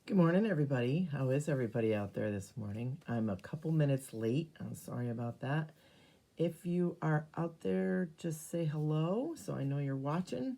Good morning, everybody. How is everybody out there this morning? I'm a couple minutes late. I'm sorry about that. If you are out there, just say hello so I know you're watching.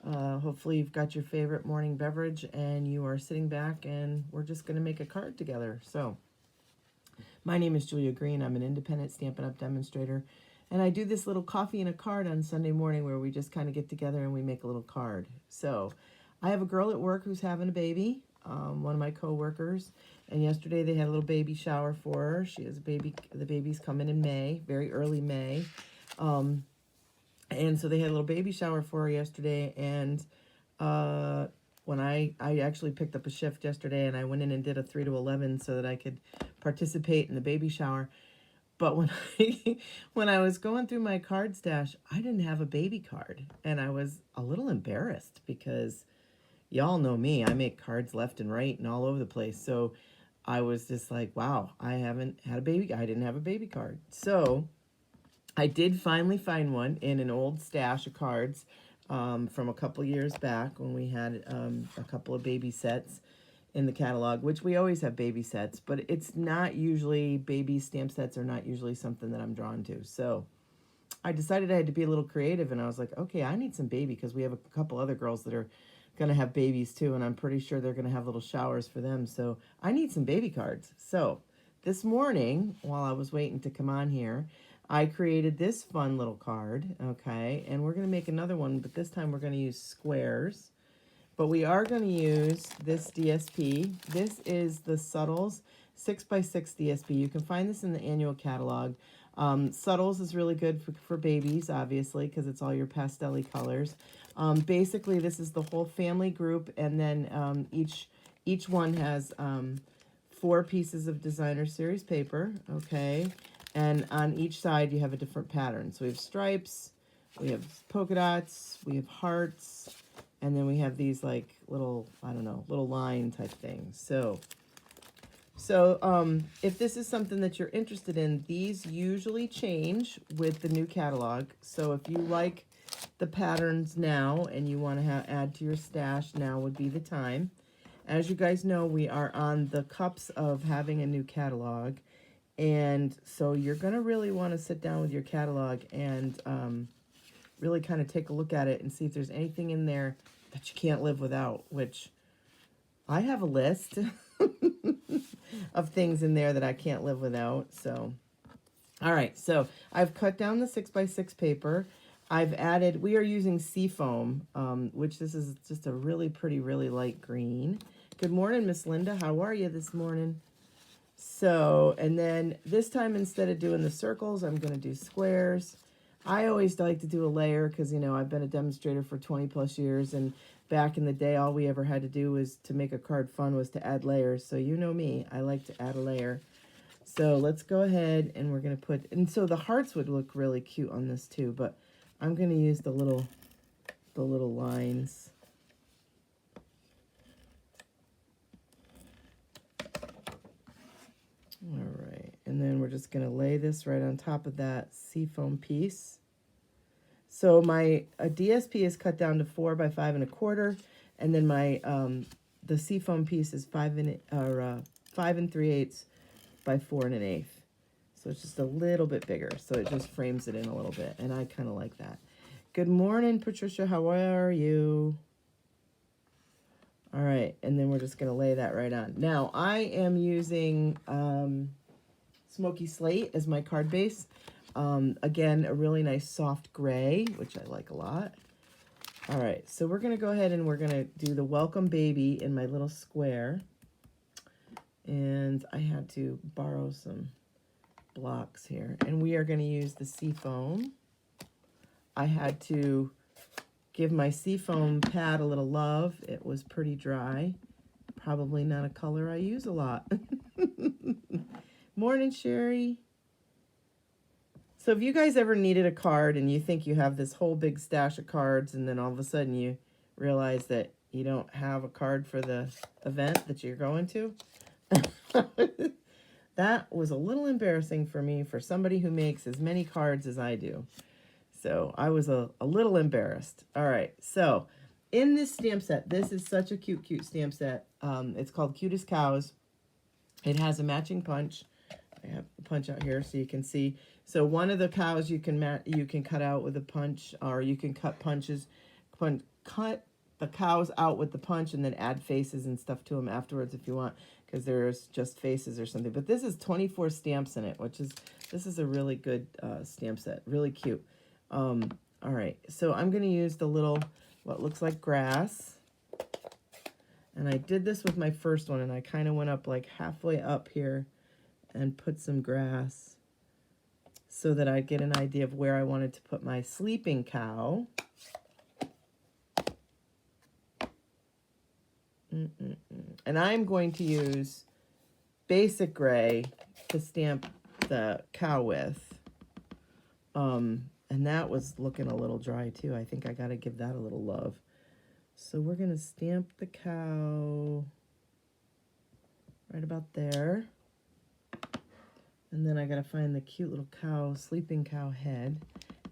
Hopefully, you've got your favorite morning beverage and you are sitting back and we're just going to make a card together. So, my name is Julia Green. I'm an independent Stampin' Up! Demonstrator. And I do this little coffee and a card on Sunday morning where we just kind of get together and we make a little card. So, I have a girl at work who's having a baby, one of my coworkers, and yesterday they had a little baby shower for her. She has a baby. The baby's coming in May, very early May, and so they had a little baby shower for her yesterday. And when I actually picked up a shift yesterday, and I went in and did a 3 to 11 so that I could participate in the baby shower. But when when I was going through my card stash, I didn't have a baby card, and I was a little embarrassed because y'all know me. I make cards left and right and all over the place. So I was just like, wow, I haven't had a baby. I didn't have a baby card. So I did finally find one in an old stash of cards from a couple years back when we had a couple of baby sets in the catalog, which we always have baby sets, but it's not usually, baby stamp sets are not usually something that I'm drawn to. So I decided I had to be a little creative, and I was like, okay, I need some baby because we have a couple other girls that are going to have babies too, and I'm pretty sure they're going to have little showers for them. So I need some baby cards. So this morning, while I was waiting to come on here, I created this fun little card, okay? And we're going to make another one, but this time we're going to use squares. But we are going to use this DSP. This is the Subtles 6x6 DSP. You can find this in the annual catalog. Subtles is really good for babies, obviously, because it's all your pastel-y colors. Basically, this is the whole family group, and then each one has 4 pieces of designer series paper, okay? And on each side, you have a different pattern. So we have stripes, we have polka dots, we have hearts, and then we have these like little, I don't know, little line type things. So if this is something that you're interested in, these usually change with the new catalog. So if you like the patterns now and you want to add to your stash, now would be the time. As you guys know, we are on the cups of having a new catalog. And so you're going to really want to sit down with your catalog and really kind of take a look at it and see if there's anything in there that you can't live without, which I have a list of things in there that I can't live without. So, all right, so I've cut down the 6x6 paper. I've added, we are using seafoam, which this is just a really pretty, really light green. Good morning, Miss Linda. How are you this morning? So, and then this time, instead of doing the circles, I'm going to do squares. I always like to do a layer because, you know, I've been a demonstrator for 20 plus years, and back in the day, all we ever had to do was to make a card fun was to add layers. So you know me, I like to add a layer. So let's go ahead and we're going to put, and so the hearts would look really cute on this too, but I'm going to use the little lines. All right, and then we're just going to lay this right on top of that seafoam piece. So my DSP is cut down to 4 by 5 1/4, and then my the seafoam piece is 5 3/8 by 4 1/8. So it's just a little bit bigger, so it just frames it in a little bit, and I kind of like that. Good morning, Patricia. How are you? All right, and then we're just going to lay that right on. Now, I am using Smoky Slate as my card base. Again, a really nice soft gray, which I like a lot. All right, so we're going to go ahead and we're going to do the welcome baby in my little square. And I had to borrow some blocks here. And we are going to use the seafoam. I had to give my seafoam pad a little love. It was pretty dry. Probably not a color I use a lot. Morning, Sherry. So if you guys ever needed a card and you think you have this whole big stash of cards and then all of a sudden you realize that you don't have a card for the event that you're going to, that was a little embarrassing for me, for somebody who makes as many cards as I do. So I was a little embarrassed. All right, so in this stamp set, this is such a cute stamp set. It's called Cutest Cows. It has a matching punch. I have the punch out here so you can see. So one of the cows you can cut out with a punch, or you can cut cut the cows out with the punch and then add faces and stuff to them afterwards if you want, because there's just faces or something. But this is 24 stamps in it, this is a really good stamp set, really cute. All right, so I'm going to use the little, what looks like grass. And I did this with my first one, and I kind of went up like halfway up here and put some grass so that I'd get an idea of where I wanted to put my sleeping cow. And I'm going to use basic gray to stamp the cow with. And that was looking a little dry too. I think I got to give that a little love. So we're going to stamp the cow right about there. And then I got to find the cute little cow, sleeping cow head.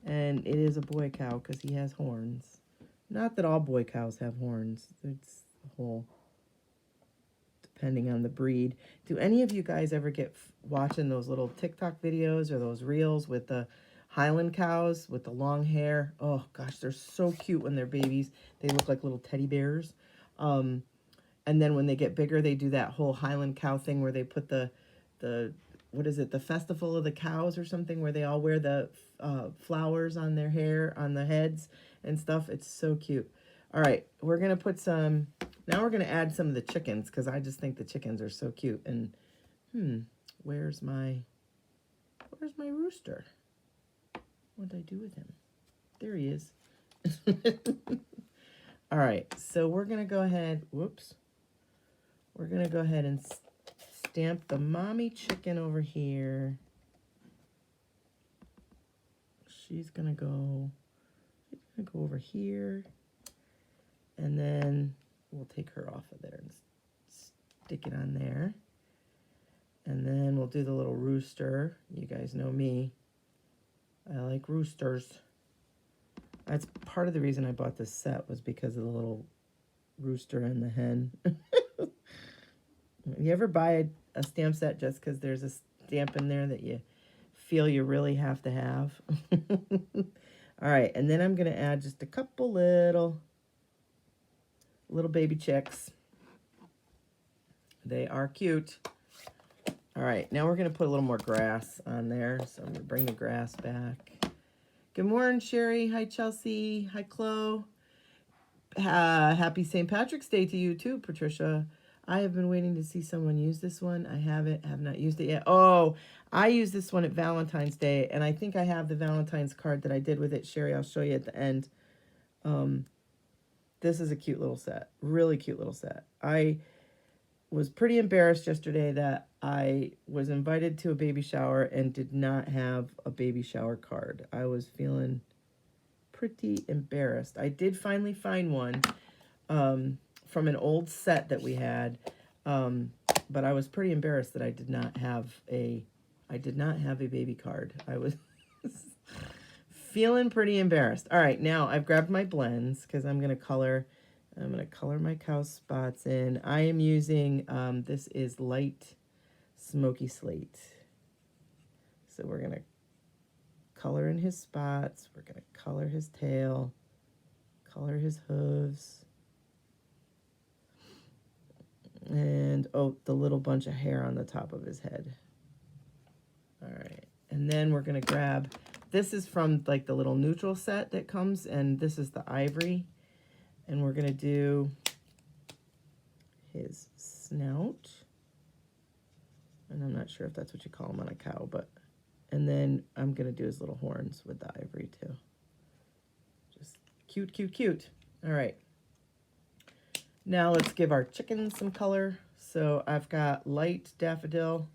And it is a boy cow because he has horns. Not that all boy cows have horns. It's a whole, depending on the breed. Do any of you guys ever get watching those little TikTok videos or those reels with the Highland cows with the long hair? Oh gosh, they're so cute when they're babies. They look like little teddy bears. And then when they get bigger, they do that whole Highland cow thing where they put the what is it, the Festival of the Cows or something, where they all wear the flowers on their hair, on the heads and stuff. It's so cute. All right, we're going to put some, now we're going to add some of the chickens because I just think the chickens are so cute. And, where's my rooster? What did I do with him? There he is. All right, so we're going to go ahead, we're going to go ahead and stamp the mommy chicken over here. She's gonna go over here, and then we'll take her off of there and stick it on there. And then we'll do the little rooster. You guys know me. I like roosters. That's part of the reason I bought this set, was because of the little rooster and the hen. You ever buy a stamp set just because there's a stamp in there that you feel you really have to have? All right, and then I'm going to add just a couple little baby chicks. They are cute. All right, now we're going to put a little more grass on there. So I'm going to bring the grass back. Good morning, Sherry. Hi, Chelsea. Hi, Chloe. Happy St. Patrick's Day to you too, Patricia. I have been waiting to see someone use this one. I have not used it yet. Oh, I used this one at Valentine's Day, and I think I have the Valentine's card that I did with it, Sherry. I'll show you at the end. This is a cute little set. Really cute little set. I was pretty embarrassed yesterday that I was invited to a baby shower and did not have a baby shower card. I was feeling pretty embarrassed. I did finally find one. From an old set that we had, but I was pretty embarrassed that I did not have a baby card. I was feeling pretty embarrassed. All right, now I've grabbed my blends because I'm gonna color my cow spots in. I am using this is light smoky slate. So we're gonna color in his spots. We're gonna color his tail, color his hooves. And, oh, the little bunch of hair on the top of his head. All right. And then we're going to grab, this is from like the little neutral set that comes, and this is the ivory. And we're going to do his snout. And I'm not sure if that's what you call him on a cow, but, and then I'm going to do his little horns with the ivory too. Just cute, cute, cute. All right. Now let's give our chickens some color. So I've got light daffodil,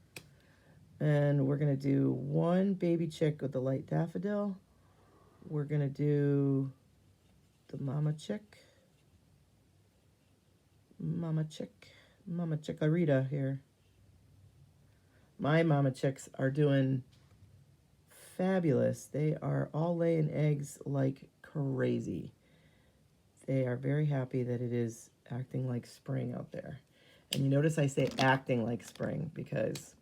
and we're going to do one baby chick with the light daffodil. We're going to do the mama chickarita here. My mama chicks are doing fabulous. They are all laying eggs like crazy. they are very happy that it is acting like spring out there. And you notice I say acting like spring because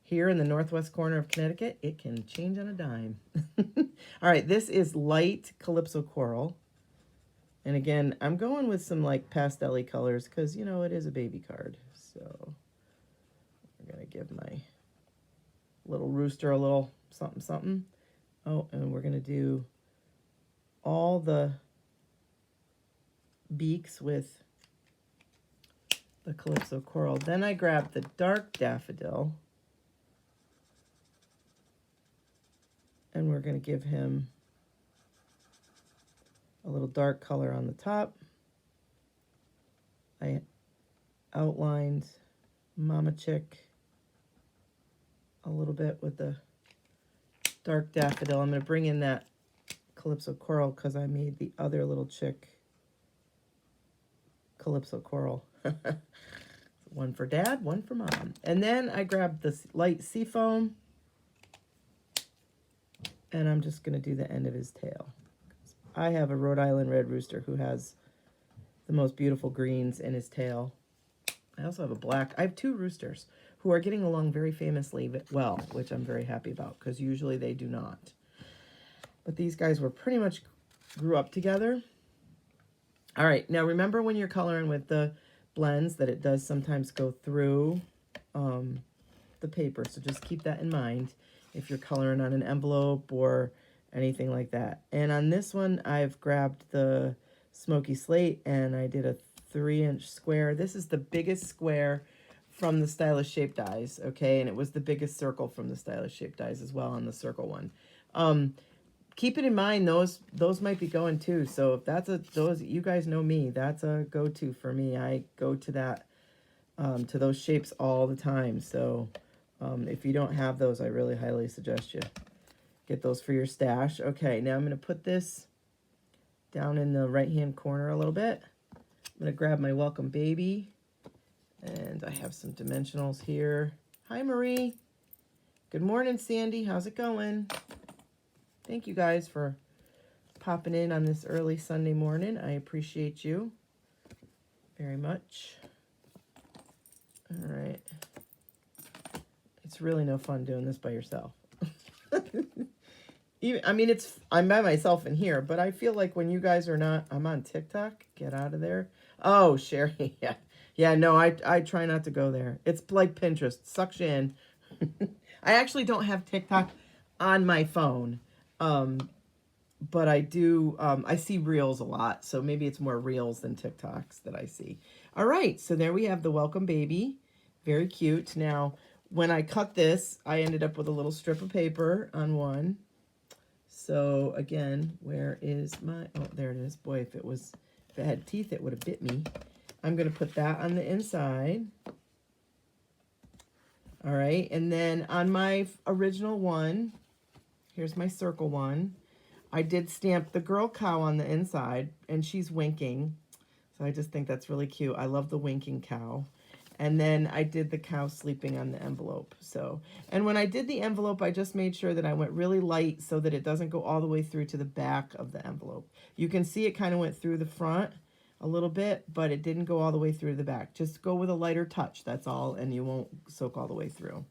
here in the northwest corner of Connecticut, it can change on a dime. All right, this is light Calypso Coral. And again, I'm going with some like pastel-y colors because, you know, it is a baby card. So we're going to give my little rooster a little something, something. Oh, and we're going to do all the beaks with the Calypso Coral. Then I grabbed the dark daffodil. And we're going to give him a little dark color on the top. I outlined Mama Chick a little bit with the dark daffodil. I'm going to bring in that Calypso Coral because I made the other little chick Calypso Coral. One for Dad, one for Mom. And then I grabbed this light seafoam. And I'm just going to do the end of his tail. I have a Rhode Island red rooster who has the most beautiful greens in his tail. I also have a black. I have two roosters who are getting along very famously well, which I'm very happy about because usually they do not. But these guys were pretty much grew up together. All right, now remember when you're coloring with the blends that it does sometimes go through the paper, so just keep that in mind if you're coloring on an envelope or anything like that. And on this one, I've grabbed the Smoky Slate and I did a 3-inch square. This is the biggest square from the Stylish Shape dies, okay? And it was the biggest circle from the Stylish Shape dies as well on the circle one. Keep it in mind, those might be going too. So if that's you guys know me, that's a go-to for me. I go to that, to those shapes all the time. So if you don't have those, I really highly suggest you get those for your stash. Okay, now I'm going to put this down in the right-hand corner a little bit. I'm going to grab my Welcome Baby, and I have some dimensionals here. Hi, Marie. Good morning, Sandy. How's it going? Thank you guys for popping in on this early Sunday morning. I appreciate you very much. All right. It's really no fun doing this by yourself. I mean, I'm by myself in here, but I feel like when you guys are not, I'm on TikTok. Get out of there. Oh, Sherry. Yeah. Yeah, no, I try not to go there. It's like Pinterest. Sucks you in. I actually don't have TikTok on my phone. But I do, I see Reels a lot. So maybe it's more Reels than TikToks that I see. All right. So there we have the Welcome Baby. Very cute. Now, when I cut this, I ended up with a little strip of paper on one. So again, where is my, oh, there it is. Boy, if it had teeth, it would have bit me. I'm going to put that on the inside. All right. And then on my original one, here's my circle one. I did stamp the girl cow on the inside, and she's winking. So I just think that's really cute. I love the winking cow. And then I did the cow sleeping on the envelope. So, and when I did the envelope, I just made sure that I went really light so that it doesn't go all the way through to the back of the envelope. You can see it kind of went through the front a little bit, but it didn't go all the way through the back. Just go with a lighter touch, that's all, and you won't soak all the way through.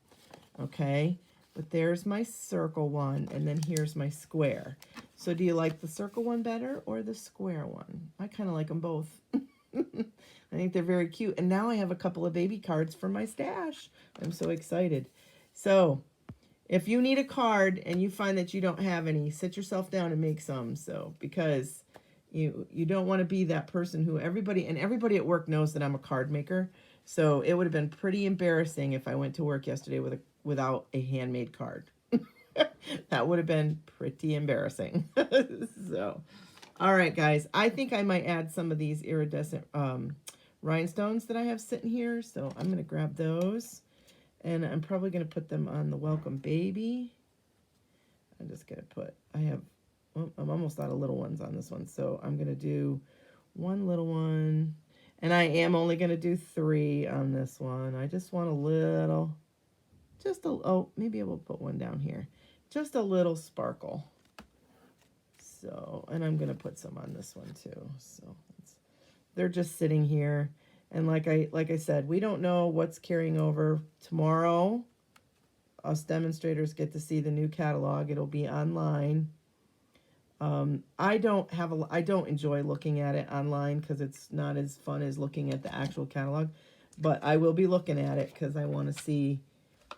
Okay, but there's my circle one, and then here's my square. So do you like the circle one better or the square one? I kind of like them both. I think they're very cute. And now I have a couple of baby cards for my stash. I'm so excited. So if you need a card and you find that you don't have any, sit yourself down and make some. So because you don't want to be that person who everybody at work knows that I'm a card maker. So it would have been pretty embarrassing if I went to work yesterday without a handmade card. That would have been pretty embarrassing. So, all right, guys. I think I might add some of these iridescent rhinestones that I have sitting here. So I'm going to grab those. And I'm probably going to put them on the Welcome Baby. I'm just going to put, I'm almost out of little ones on this one. So I'm going to do one little one. And I am only going to do 3 on this one. I just want a little, oh, maybe I will put one down here. Just a little sparkle. So, and I'm going to put some on this one too. So they're just sitting here. And like I said, we don't know what's carrying over tomorrow. Us demonstrators get to see the new catalog. It'll be online. I don't enjoy looking at it online because it's not as fun as looking at the actual catalog. But I will be looking at it because I want to see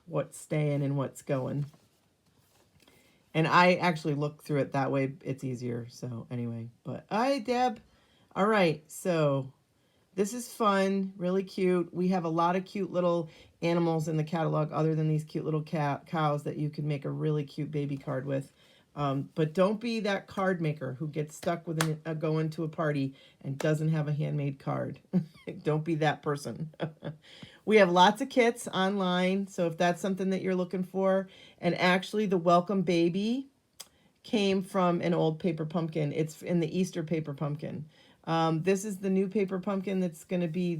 what's staying and what's going. And I actually look through it that way. It's easier. So anyway, but hi, Deb. All right. So this is fun, really cute. We have a lot of cute little animals in the catalog other than these cute little cows that you can make a really cute baby card with. But don't be that card maker who gets stuck with going to a party and doesn't have a handmade card. Don't be that person. We have lots of kits online, so if that's something that you're looking for. And actually, the Welcome Baby came from an old paper pumpkin. It's in the Easter paper pumpkin. This is the new paper pumpkin that's going to be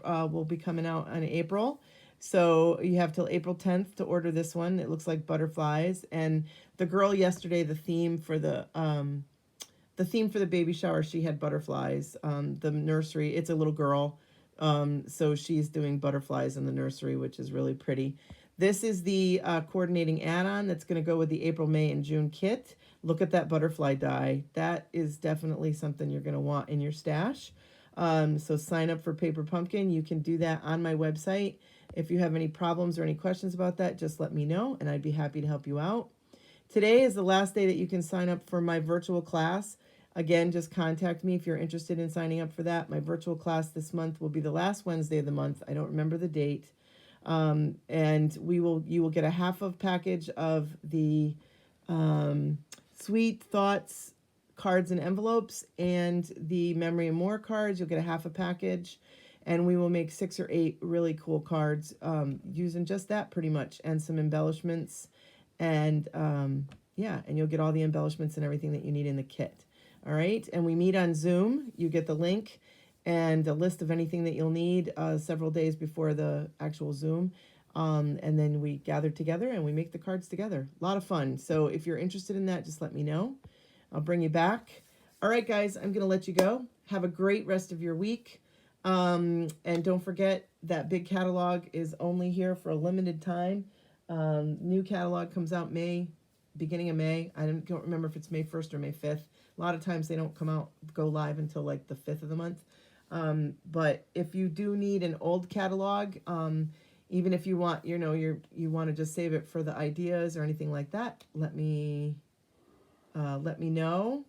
will be coming out in April. So you have till April 10th to order this one. It looks like butterflies. And the girl yesterday, the theme for the baby shower, she had butterflies. The nursery, it's a little girl. So she's doing butterflies in the nursery, which is really pretty. This is the coordinating add-on that's going to go with the April, May, and June kit. Look at that butterfly die. That is definitely something you're going to want in your stash. So sign up for Paper Pumpkin. You can do that on my website. If you have any problems or any questions about that, just let me know, and I'd be happy to help you out. Today is the last day that you can sign up for my virtual class. Again, just contact me if you're interested in signing up for that. My virtual class this month will be the last Wednesday of the month. I don't remember the date. And you will get a half of package of the Sweet Thoughts cards and envelopes and the Memory and More cards. You'll get a half a package. And we will make 6 or 8 really cool cards using just that pretty much, and some embellishments. And yeah, and you'll get all the embellishments and everything that you need in the kit. All right, and we meet on Zoom. You get the link and a list of anything that you'll need several days before the actual Zoom. And then we gather together and we make the cards together. A lot of fun. So if you're interested in that, just let me know. I'll bring you back. All right, guys, I'm going to let you go. Have a great rest of your week. And don't forget that big catalog is only here for a limited time. New catalog comes out beginning of May. I don't remember if it's May 1st or May 5th. A lot of times they don't go live until like the 5th of the month. But if you do need an old catalog, even if you want, you want to just save it for the ideas or anything like that, let me know.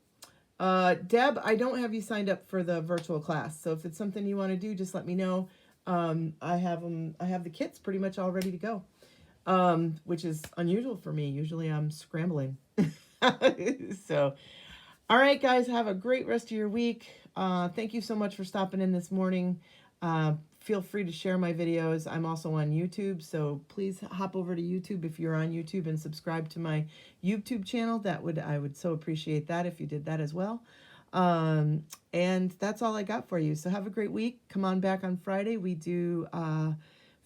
Deb, I don't have you signed up for the virtual class. So if it's something you want to do, just let me know. I have the kits pretty much all ready to go. Which is unusual for me. Usually I'm scrambling. So, all right, guys, have a great rest of your week. Thank you so much for stopping in this morning. Feel free to share my videos. I'm also on YouTube, so please hop over to YouTube if you're on YouTube and subscribe to my YouTube channel. I would so appreciate that if you did that as well. And that's all I got for you. So have a great week. Come on back on Friday. We do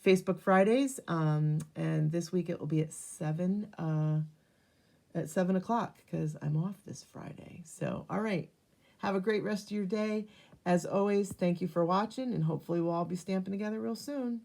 Facebook Fridays, and this week it will be at 7 o'clock because I'm off this Friday. So, all right. Have a great rest of your day. As always, thank you for watching, and hopefully we'll all be stamping together real soon.